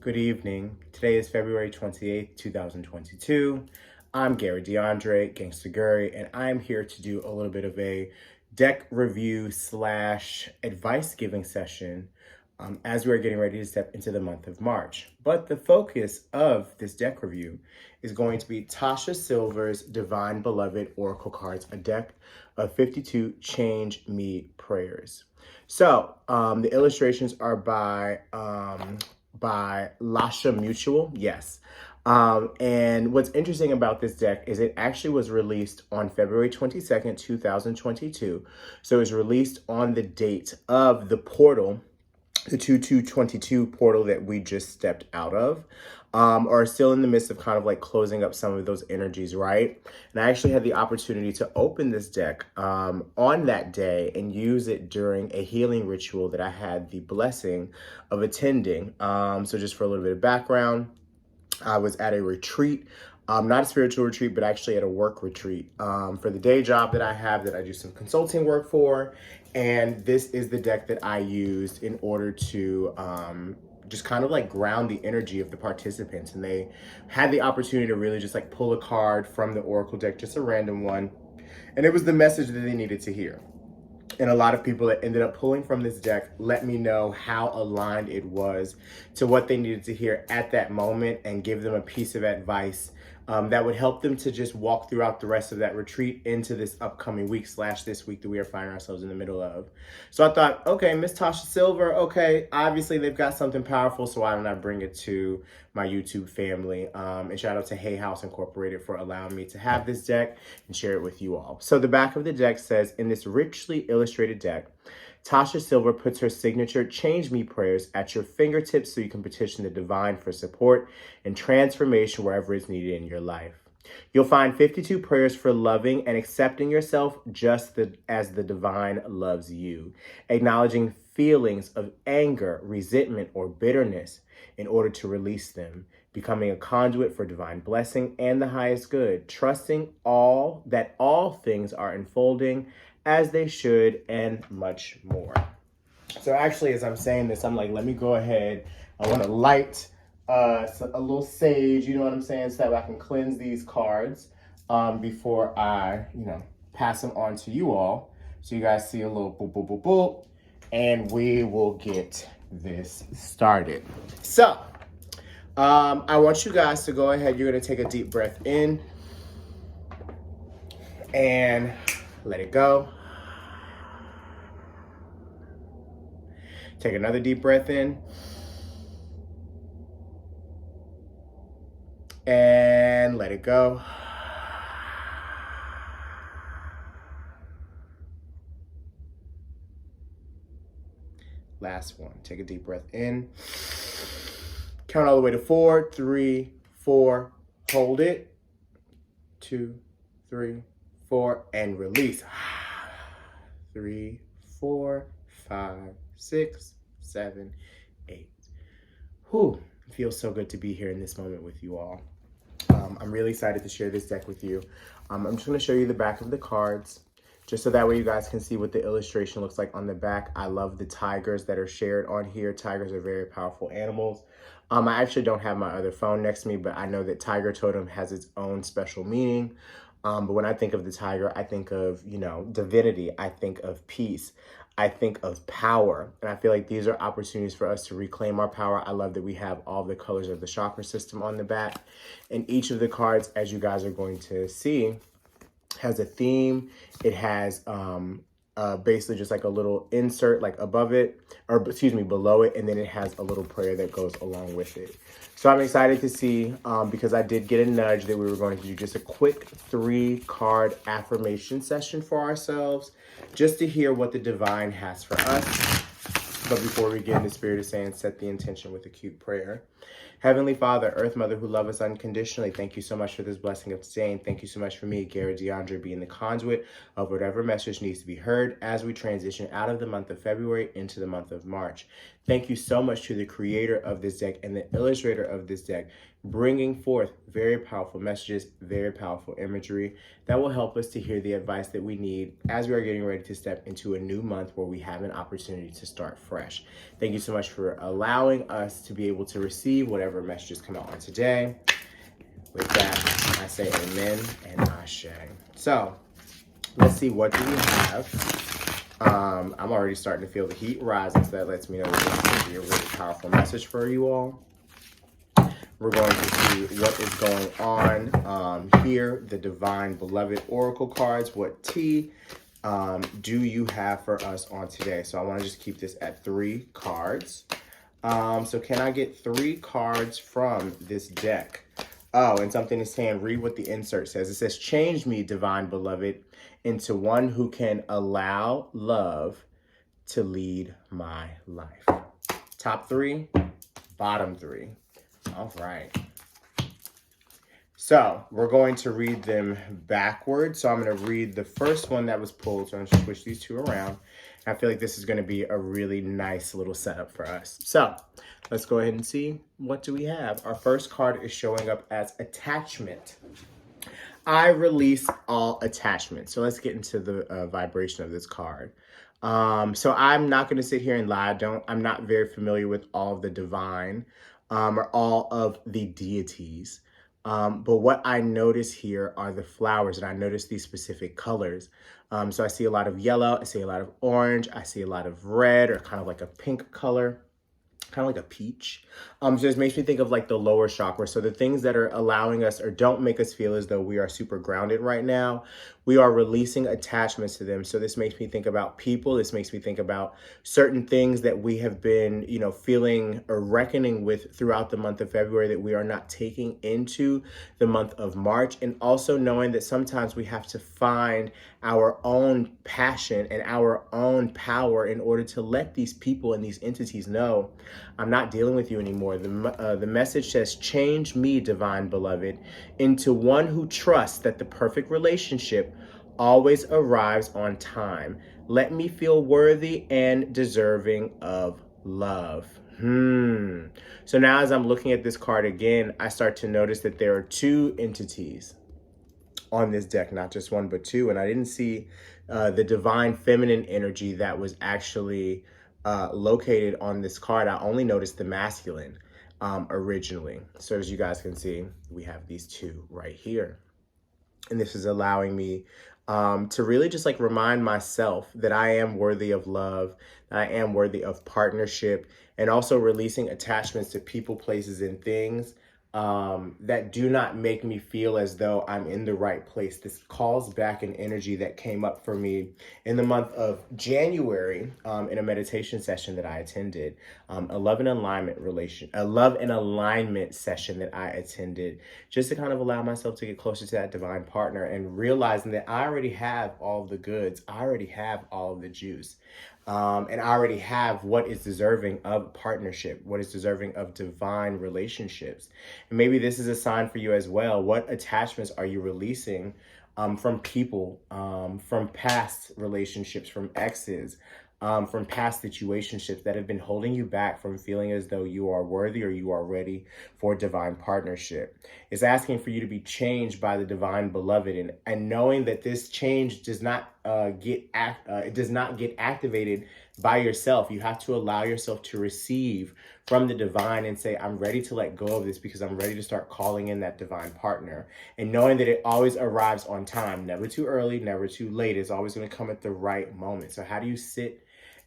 Good evening. Today is February 28th, 2022. I'm Gary DeAndre, Gangsta Gary, and I'm here to do a little bit of a deck review slash advice giving session as we're getting ready to step into the month of March. But the focus of this deck review is going to be Tasha Silver's Divine Beloved Oracle Cards, a deck of 52 Change Me prayers. So the illustrations are by Lasha Mutual, yes. And what's interesting about this deck is it actually was released on February 22nd, 2022. So it was released on the date of the portal, the 2222 portal that we just stepped out of, are still in the midst of kind of like closing up some of those energies, right? And I actually had the opportunity to open this deck on that day and use it during a healing ritual that I had the blessing of attending. So just for a little bit of background, I was at a retreat, not a spiritual retreat, but actually at a work retreat for the day job that I have that I do some consulting work for. And this is the deck that I used in order to just kind of like ground the energy of the participants. And they had the opportunity to really just like pull a card from the Oracle deck, just a random one. And it was the message that they needed to hear. And a lot of people that ended up pulling from this deck let me know how aligned it was to what they needed to hear at that moment and give them a piece of advice that would help them to just walk throughout the rest of that retreat into this upcoming week / this week that we are finding ourselves in the middle of. So I thought, okay, Miss Tasha Silver, okay, obviously they've got something powerful, so why don't I bring it to my YouTube family? And shout out to Hay House Incorporated for allowing me to have this deck and share it with you all. So the back of the deck says, in this richly illustrated deck, Tasha Silver puts her signature Change Me prayers at your fingertips so you can petition the divine for support and transformation wherever it's needed in your life. You'll find 52 prayers for loving and accepting yourself just as the divine loves you, acknowledging feelings of anger, resentment, or bitterness in order to release them, becoming a conduit for divine blessing and the highest good, trusting that all things are unfolding as they should, and much more. So actually, as I'm saying this, I'm like, let me go ahead. I want to light a little sage, you know what I'm saying, so that I can cleanse these cards before I, pass them on to you all. So you guys see a little boop, boop, boop, boop, and we will get this started. So I want you guys to go ahead. You're going to take a deep breath in and let it go. Take another deep breath in. And let it go. Last one. Take a deep breath in. Count all the way to 4, 3, 4. Hold it. 2, 3, 4. And release. 3, 4, 5, 6, 7, 8. Whew. It feels so good to be here in this moment with you all. I'm really excited to share this deck with you. I'm just going to show you the back of the cards, just so that way you guys can see what the illustration looks like on the back. I love the tigers that are shared on here. Tigers are very powerful animals. I actually don't have my other phone next to me, but I know that Tiger Totem has its own special meaning. But when I think of the tiger, I think of, divinity. I think of peace. I think of power. And I feel like these are opportunities for us to reclaim our power. I love that we have all the colors of the chakra system on the back. And each of the cards, as you guys are going to see, has a theme. It has basically just like a little insert like above it, or excuse me, below it. And then it has a little prayer that goes along with it. So I'm excited to see, because I did get a nudge that we were going to do just a quick 3-card affirmation session for ourselves, just to hear what the divine has for us. But before we get in the spirit of saying, set the intention with a cute prayer. Heavenly Father, Earth Mother who love us unconditionally, thank you so much for this blessing of today. And thank you so much for me, Gary DeAndre, being the conduit of whatever message needs to be heard as we transition out of the month of February into the month of March. Thank you so much to the creator of this deck and the illustrator of this deck, bringing forth very powerful messages, very powerful imagery that will help us to hear the advice that we need as we are getting ready to step into a new month where we have an opportunity to start fresh. Thank you so much for allowing us to be able to receive whatever messages come out on today. With that, I say amen and ashe. So let's see, what do we have? I'm already starting to feel the heat rising, so that lets me know that this is going to be a really powerful message for you all. We're going to see what is going on here. The Divine Beloved Oracle cards. What tea do you have for us on today? So I want to just keep this at 3 cards. So can I get 3 cards from this deck? Oh, and something is saying, read what the insert says. It says, change me, Divine Beloved, into one who can allow love to lead my life. Top 3, bottom 3. All right. So we're going to read them backwards. So I'm going to read the first one that was pulled. So I'm going to switch these 2 around. I feel like this is going to be a really nice little setup for us. So let's go ahead and see, what do we have? Our first card is showing up as attachment. I release all attachment. So let's get into the vibration of this card. So I'm not going to sit here and lie. I'm not very familiar with all of the divine or all of the deities. But what I notice here are the flowers, and I notice these specific colors. So I see a lot of yellow, I see a lot of orange, I see a lot of red, or kind of like a pink color, kind of like a peach. So this makes me think of like the lower chakra. So the things that are allowing us or don't make us feel as though we are super grounded right now, we are releasing attachments to them. So this makes me think about people. This makes me think about certain things that we have been, feeling or reckoning with throughout the month of February that we are not taking into the month of March. And also knowing that sometimes we have to find our own passion and our own power in order to let these people and these entities know, I'm not dealing with you anymore. The message says, change me, Divine Beloved, into one who trusts that the perfect relationship always arrives on time. Let me feel worthy and deserving of love. So now as I'm looking at this card again, I start to notice that there are 2 entities on this deck, not just 1, but 2. And I didn't see the divine feminine energy that was actually located on this card. I only noticed the masculine originally. So as you guys can see, we have these 2 right here. And this is allowing me to really just like remind myself that I am worthy of love, that I am worthy of partnership, and also releasing attachments to people, places, and things that do not make me feel as though I'm in the right place. This calls back an energy that came up for me in the month of January in a meditation session that I attended, a love and alignment session that I attended, just to kind of allow myself to get closer to that divine partner and realizing that I already have all the goods. I already have all of the juice. And I already have what is deserving of partnership, what is deserving of divine relationships. And maybe this is a sign for you as well. What attachments are you releasing from people, from past relationships, from exes, from past situationships that have been holding you back from feeling as though you are worthy or you are ready for divine partnership? It's asking for you to be changed by the Divine Beloved, and knowing that this change does not get activated by yourself. You have to allow yourself to receive from the divine and say, I'm ready to let go of this because I'm ready to start calling in that divine partner. And knowing that it always arrives on time, never too early, never too late. It's always going to come at the right moment. So how do you sit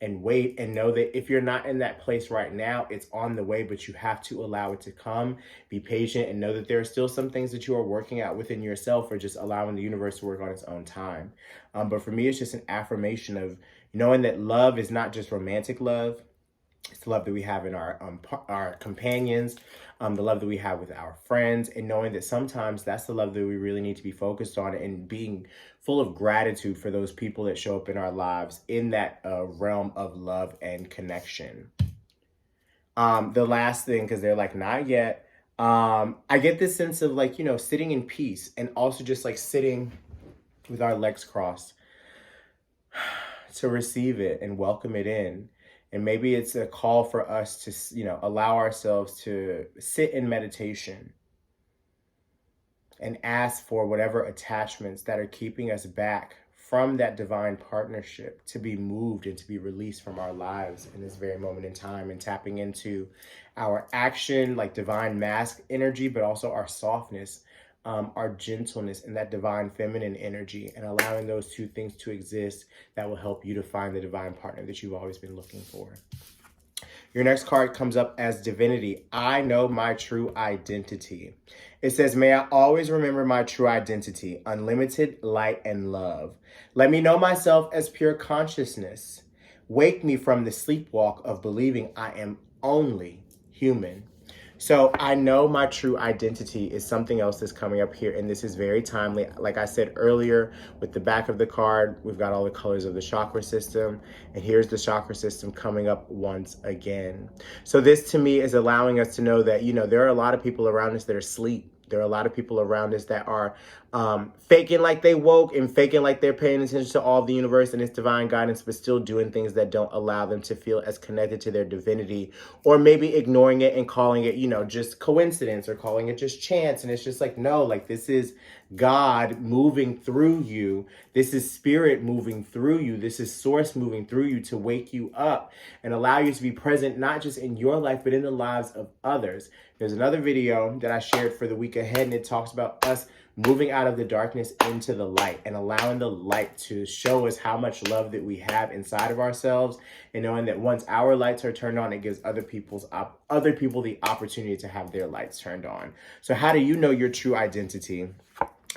and wait and know that if you're not in that place right now, it's on the way, but you have to allow it to come, be patient, and know that there are still some things that you are working out within yourself, or just allowing the universe to work on its own time. But for me, it's just an affirmation of knowing that love is not just romantic love. It's the love that we have in our companions, the love that we have with our friends, and knowing that sometimes that's the love that we really need to be focused on, and being full of gratitude for those people that show up in our lives in that realm of love and connection. The last thing, because they're like, not yet, I get this sense of like, sitting in peace, and also just like sitting with our legs crossed to receive it and welcome it in. And maybe it's a call for us to, allow ourselves to sit in meditation and ask for whatever attachments that are keeping us back from that divine partnership to be moved and to be released from our lives in this very moment in time, and tapping into our action, like divine mask energy, but also our softness, our gentleness, and that divine feminine energy, and allowing those two things to exist that will help you to find the divine partner that you've always been looking for. Your next card comes up as Divinity. I know my true identity. It says, may I always remember my true identity, unlimited light and love. Let me know myself as pure consciousness. Wake me from the sleepwalk of believing I am only human. So I know my true identity is something else that's coming up here, and this is very timely. Like I said earlier, with the back of the card, we've got all the colors of the chakra system, and here's the chakra system coming up once again. So this to me is allowing us to know that, there are a lot of people around us that are asleep. There are a lot of people around us that are faking like they woke and faking like they're paying attention to all of the universe and its divine guidance, but still doing things that don't allow them to feel as connected to their divinity, or maybe ignoring it and calling it, just coincidence, or calling it just chance. And it's just like, no, like this is God moving through you. This is spirit moving through you. This is source moving through you to wake you up and allow you to be present, not just in your life, but in the lives of others. There's another video that I shared for the week ahead, and it talks about us moving out of the darkness into the light and allowing the light to show us how much love that we have inside of ourselves, and knowing that once our lights are turned on, it gives other people the opportunity to have their lights turned on. So how do you know your true identity?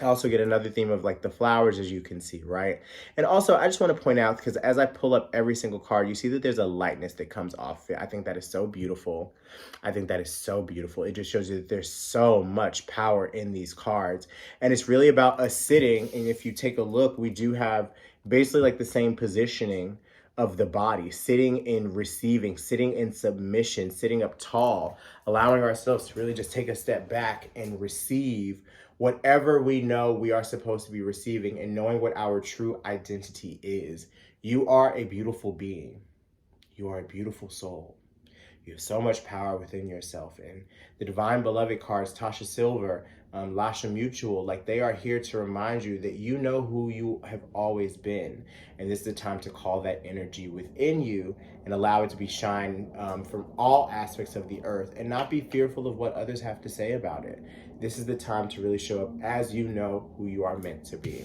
I also get another theme of like the flowers, as you can see, right? And also, I just want to point out, because as I pull up every single card, you see that there's a lightness that comes off it. I think that is so beautiful. I think that is so beautiful. It just shows you that there's so much power in these cards. And it's really about us sitting. And if you take a look, we do have basically like the same positioning of the body, sitting in receiving, sitting in submission, sitting up tall, allowing ourselves to really just take a step back and receive whatever we know we are supposed to be receiving, and knowing what our true identity is. You are a beautiful being. You are a beautiful soul. You have so much power within yourself. And the Divine Beloved cards, Tasha Silver, Lasha Mutual, like they are here to remind you that you know who you have always been. And this is the time to call that energy within you and allow it to be shine from all aspects of the earth, and not be fearful of what others have to say about it. This is the time to really show up as you know who you are meant to be.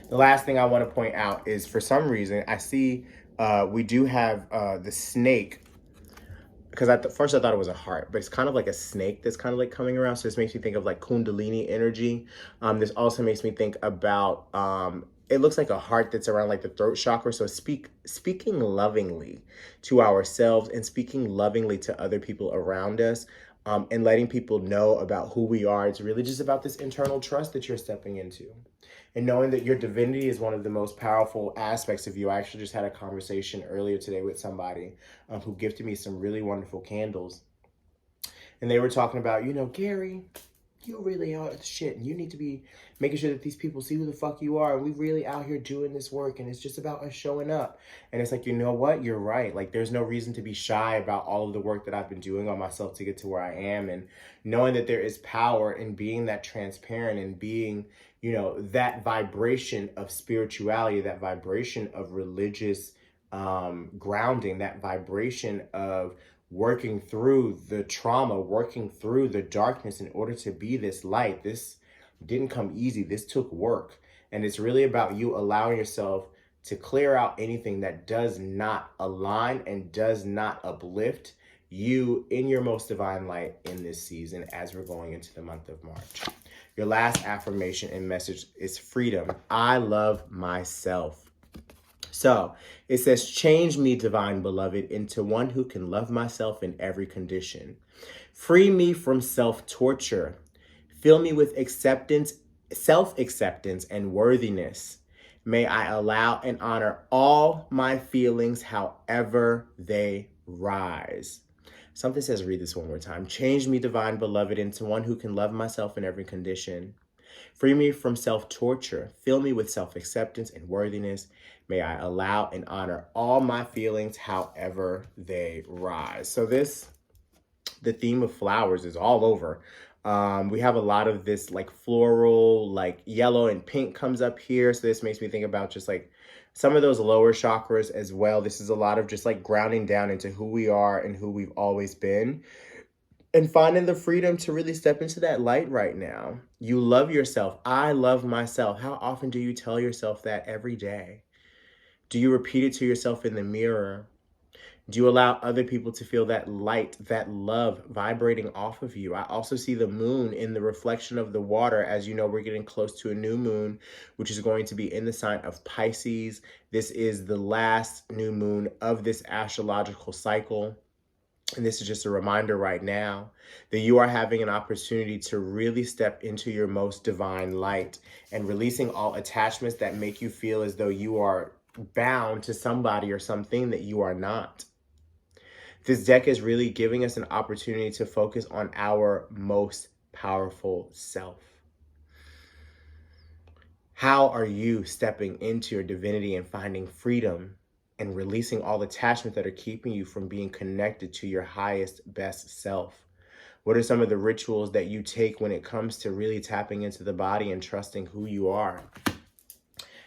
The last thing I want to point out is, for some reason, I see we do have the snake, because at first I thought it was a heart, but it's kind of like a snake that's kind of like coming around. So this makes me think of like Kundalini energy. This also makes me think about, it looks like a heart that's around like the throat chakra. So speaking lovingly to ourselves and speaking lovingly to other people around us, and letting people know about who we are. It's really just about this internal trust that you're stepping into, and knowing that your divinity is one of the most powerful aspects of you. I actually just had a conversation earlier today with somebody who gifted me some really wonderful candles. And they were talking about, Gary, you really are the shit, and you need to be making sure that these people see who the fuck you are. And we really out here doing this work, and it's just about us showing up. And it's like, you know what? You're right. Like, there's no reason to be shy about all of the work that I've been doing on myself to get to where I am, and knowing that there is power in being that transparent and being, that vibration of spirituality, that vibration of religious grounding, that vibration of working through the trauma, working through the darkness in order to be this light. This didn't come easy. This took work. And it's really about you allowing yourself to clear out anything that does not align and does not uplift you in your most divine light in this season, as we're going into the month of March. Your last affirmation and message is freedom. I love myself. So it says, change me, divine beloved, into one who can love myself in every condition. Free me from self-torture. Fill me with acceptance, self-acceptance, and worthiness. May I allow and honor all my feelings however they rise. Something says, read this one more time. Change me, divine beloved, into one who can love myself in every condition. Free me from self-torture. Fill me with self-acceptance and worthiness. May I allow and honor all my feelings however they rise. So the theme of flowers is all over. We have a lot of this like floral, like yellow and pink comes up here. So this makes me think about just like some of those lower chakras as well. This is a lot of just like grounding down into who we are and who we've always been, and finding the freedom to really step into that light right now. You love yourself. I love myself. How often do you tell yourself that every day? Do you repeat it to yourself in the mirror? Do you allow other people to feel that light, that love vibrating off of you? I also see the moon in the reflection of the water. As you know, we're getting close to a new moon, which is going to be in the sign of Pisces. This is the last new moon of this astrological cycle. And this is just a reminder right now that you are having an opportunity to really step into your most divine light and releasing all attachments that make you feel as though you are bound to somebody or something that you are not. This deck is really giving us an opportunity to focus on our most powerful self. How are you stepping into your divinity and finding freedom and releasing all attachments that are keeping you from being connected to your highest, best self? What are some of the rituals that you take when it comes to really tapping into the body and trusting who you are?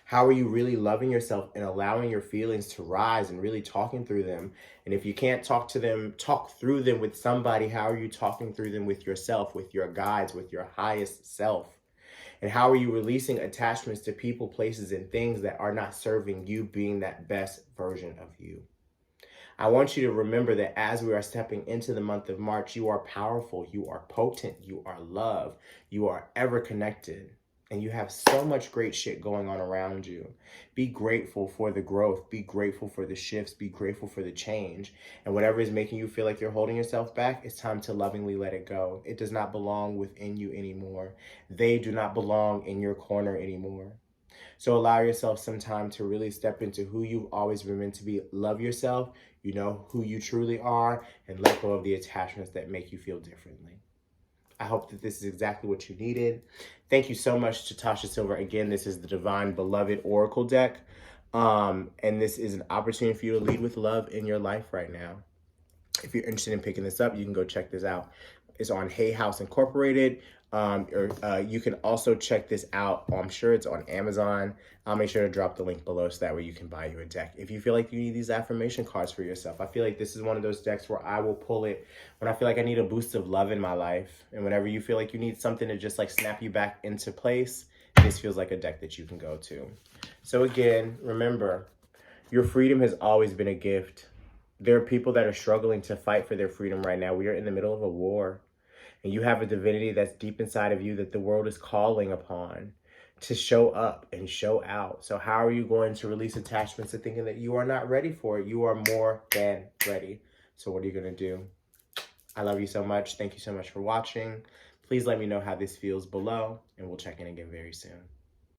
How are you really loving yourself and allowing your feelings to rise and really talking through them? And if you can't talk through them with somebody, how are you talking through them with yourself, with your guides, with your highest self? And how are you releasing attachments to people, places, and things that are not serving you being that best version of you? I want you to remember that as we are stepping into the month of March, you are powerful, you are potent, you are loved, you are ever connected. And you have so much great shit going on around you. Be grateful for the growth. Be grateful for the shifts. Be grateful for the change. And whatever is making you feel like you're holding yourself back, it's time to lovingly let it go. It does not belong within you anymore. They do not belong in your corner anymore. So allow yourself some time to really step into who you've always been meant to be. Love yourself. You know who you truly are. And let go of the attachments that make you feel differently. I hope that this is exactly what you needed. Thank you so much to Tasha Silver. Again, this is the Divine Beloved Oracle deck. And this is an opportunity for you to lead with love in your life right now. If you're interested in picking this up, you can go check this out. It's on Hay House Incorporated. You can also check this out. I'm sure it's on Amazon. I'll make sure to drop the link below so that way you can buy you a deck. If you feel like you need these affirmation cards for yourself, I feel like this is one of those decks where I will pull it when I feel like I need a boost of love in my life. And whenever you feel like you need something to just like snap you back into place, this feels like a deck that you can go to. So again, remember, your freedom has always been a gift. There are people that are struggling to fight for their freedom right now. We are in the middle of a war. And you have a divinity that's deep inside of you that the world is calling upon to show up and show out. So how are you going to release attachments to thinking that you are not ready for it? You are more than ready. So what are you going to do? I love you so much. Thank you so much for watching. Please let me know how this feels below, and we'll check in again very soon.